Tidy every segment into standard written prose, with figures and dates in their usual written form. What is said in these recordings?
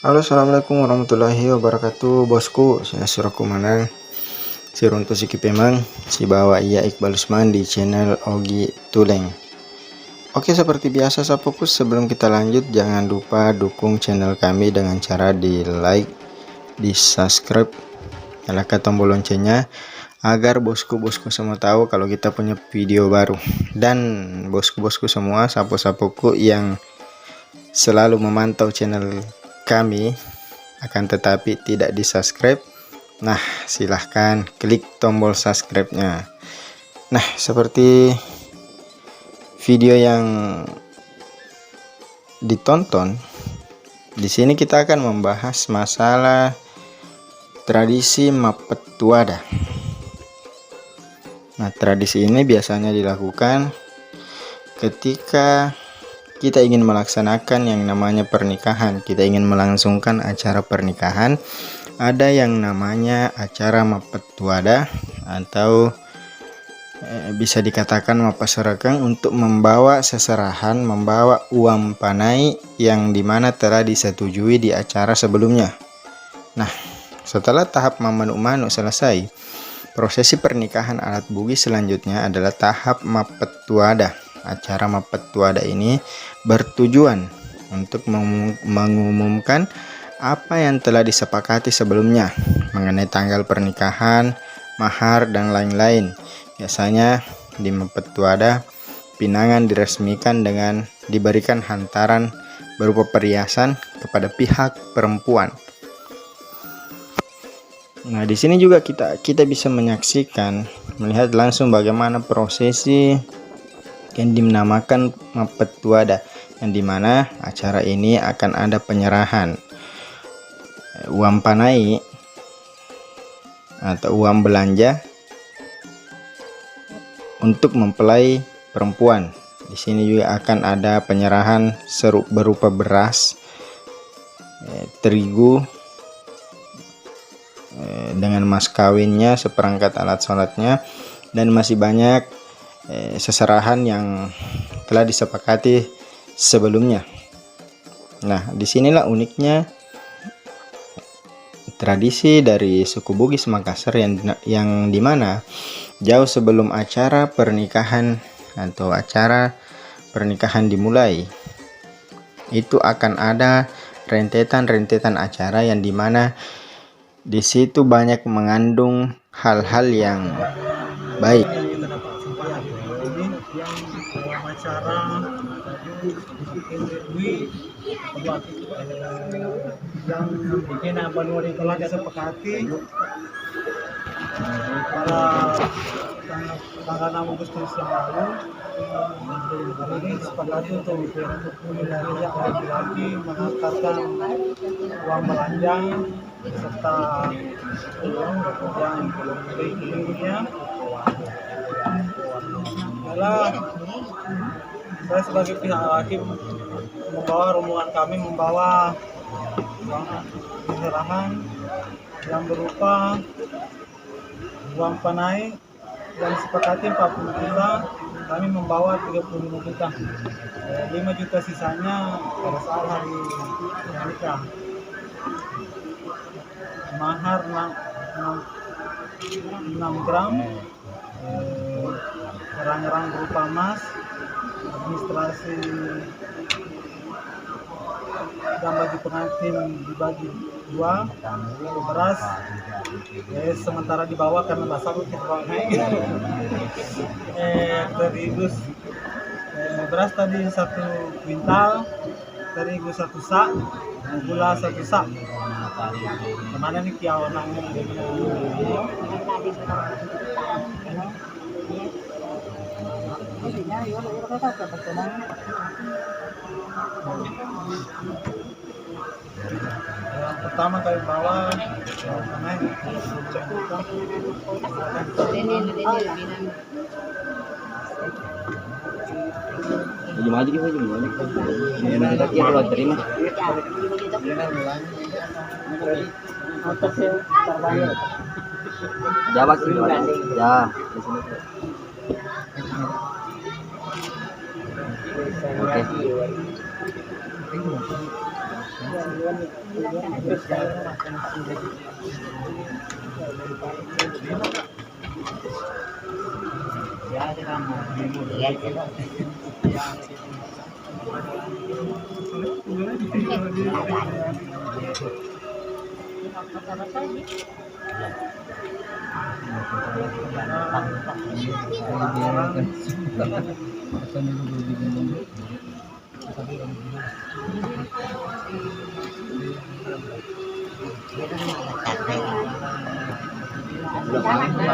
Halo, assalamualaikum warahmatullahi wabarakatuh, bosku. Saya Suraku Manang, si runtuh si Kipemang, si bawa iya Iqbal Usman di channel Ogi Tuleng. Oke, seperti biasa saya fokus. Sebelum kita lanjut, jangan lupa dukung channel kami dengan cara di like, di subscribe, nyalakan tombol loncengnya agar bosku-bosku semua tahu kalau kita punya video baru. Dan bosku-bosku semua, sapu-sapuku yang selalu memantau channel kami akan tetapi tidak di subscribe, nah silahkan klik tombol subscribe-nya. Nah, seperti video yang ditonton di sini, kita akan membahas masalah tradisi Mapet Tuada. Nah, tradisi ini biasanya dilakukan ketika kita ingin melaksanakan yang namanya pernikahan, kita ingin melangsungkan acara pernikahan. Ada yang namanya acara Mapet Tuada atau bisa dikatakan Mapaserekeng, untuk membawa seserahan, membawa uang panai yang dimana telah disetujui di acara sebelumnya. Nah, setelah tahap Mamanuk-manuk selesai, prosesi pernikahan adat Bugis selanjutnya adalah tahap Mapet Tuada. Acara Mapet Tuada ini bertujuan untuk mengumumkan apa yang telah disepakati sebelumnya mengenai tanggal pernikahan, mahar, dan lain-lain. Biasanya di Mapet Tuada, pinangan diresmikan dengan diberikan hantaran berupa perhiasan kepada pihak perempuan. Nah, di sini juga kita bisa menyaksikan, melihat langsung bagaimana prosesi yang dinamakan Mapet Tuada, yang dimana acara ini akan ada penyerahan uang panai atau uang belanja untuk mempelai perempuan. Di sini juga akan ada penyerahan berupa beras, terigu, dengan mas kawinnya, seperangkat alat sholatnya, dan masih banyak seserahan yang telah disepakati sebelumnya. Nah, disinilah uniknya tradisi dari suku Bugis Makassar yang dimana jauh sebelum acara pernikahan atau acara pernikahan dimulai, itu akan ada rentetan-rentetan acara yang dimana di situ banyak mengandung hal-hal yang baik. Acara yang bikin apa yang telah disepakati pada tanggal 6 Agustus yang lalu. Ini disepakati untuk menghindari yang lagi menghantarkan uang belanja serta yang berikutnya adalah saya sebagai pihak hakim membawa rombongan kami membawa penyerahan yang berupa uang panai yang disepakati 40 juta, kami membawa 35 juta, 5 juta sisanya pada saat hari nikah. Mahar 6 gram, rang-rang berupa emas, administrasi dan baju pengantin dibagi 2, beras sementara dibawa karena basah kita bawa naik. Terigus, beras tadi 1 kuintal, terigus 1 sak, gula 1 sak. Kemana nih kiawan yang pertama kali bawa Maju gitu aja kalau terima. Jawab sih ya. Oke.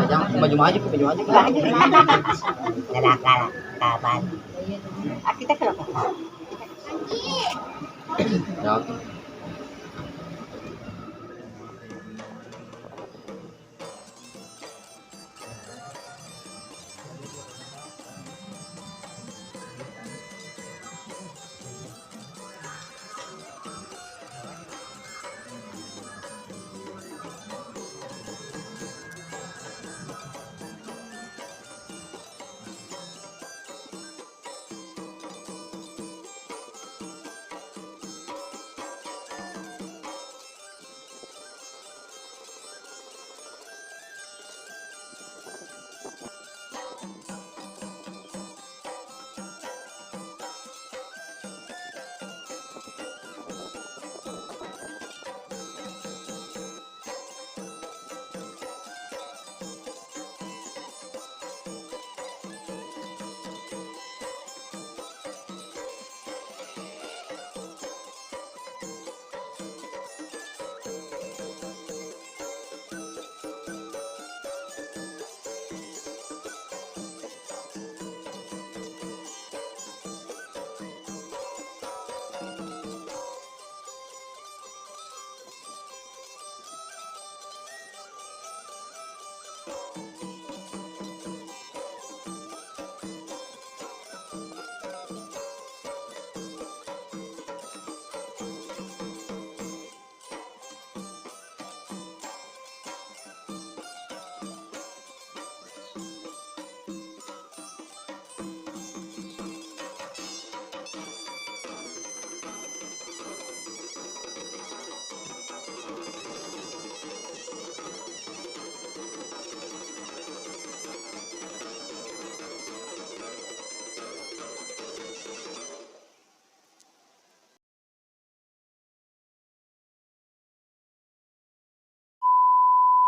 Jangan maju aja, maju aja. Galak-galak kapan? Kita kalau Ya.